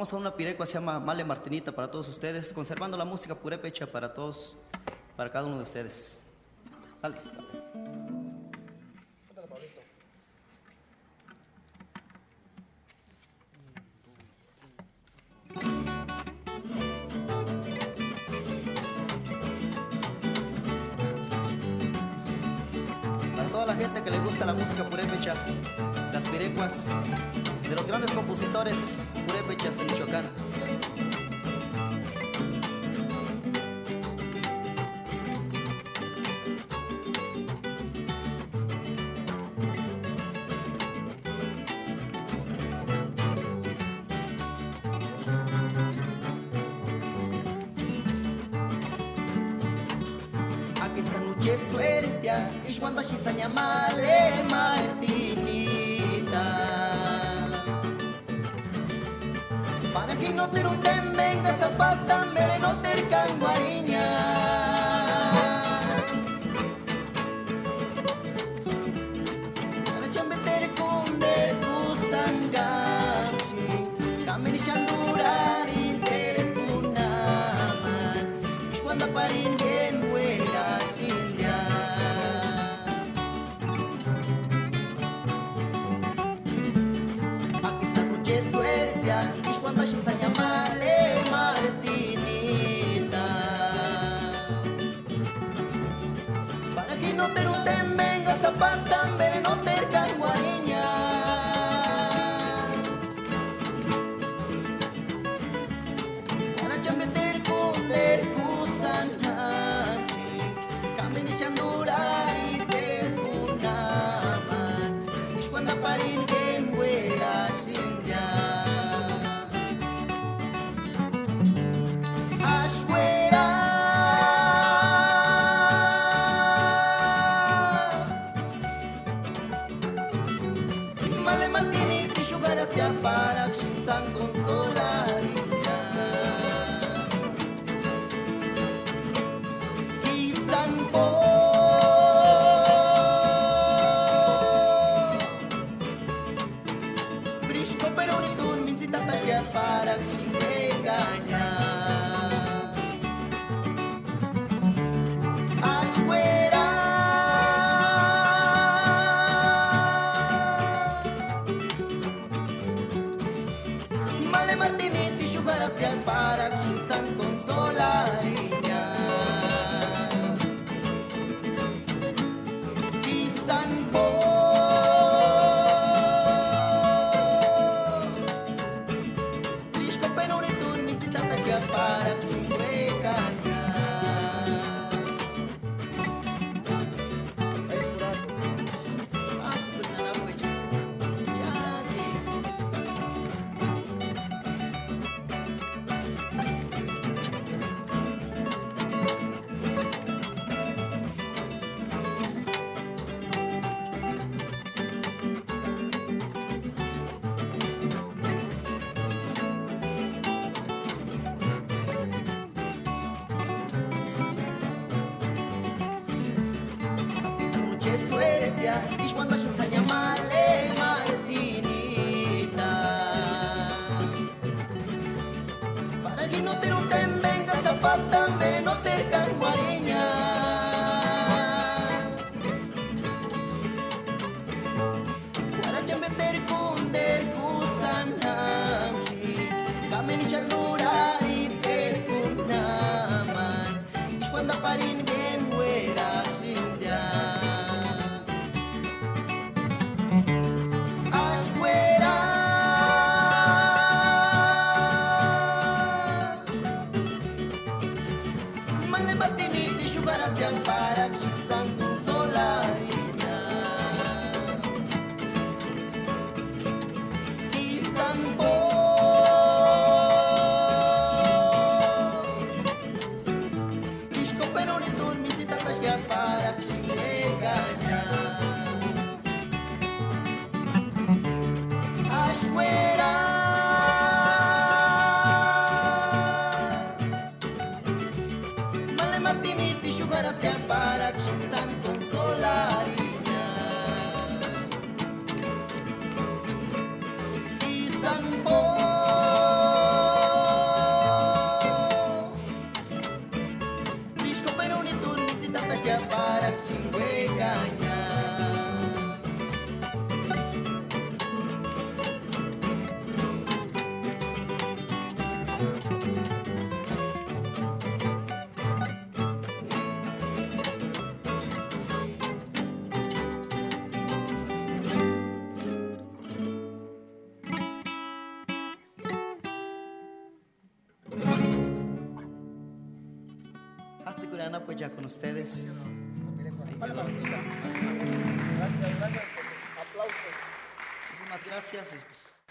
Vamos a una pirecua, se llama Male Martinita para todos ustedes, conservando la música purépecha para todos, para cada uno de ustedes. Dale, dale. Para toda la gente que le gusta la música purépecha, las pirecuas de los grandes compositores purépechas de Michoacán. Aquí esta noche suerte y cuando se ensaña Male Martinita para que no te ruten venga zapata mere no te canguariña para chambeter kunder kusangachi kameni chandurari tere kunaman ishwanda paringen wera sindya aquí esta noche suerte cuando se ensaña Male Martinita para que no te ruten venga zapata no te canguariña para chambeter kunder kusanachi kameni chandurari te kunaman ishwanda paringen wera sindya Male Martinita y jugar hacia para Xinsan consolaría Xinsan po Brisco pero ni tú mincita tasya para Xinregaña Male Martinita y jugar hasta para Xinsan consolaría Xinsan po Brisco pero ni tú mincita tasya para Xinregaña y cuando se ensaña Male Martinita para que no te ruten venga zapata no te canguariña para chambeter kunder kusanachi kameni chandurari te kunaman ishwanda paringen wera sindya Chinguecaña. Hasta Curana, pues ya con ustedes. Gracias, gracias por sus aplausos. Muchísimas gracias.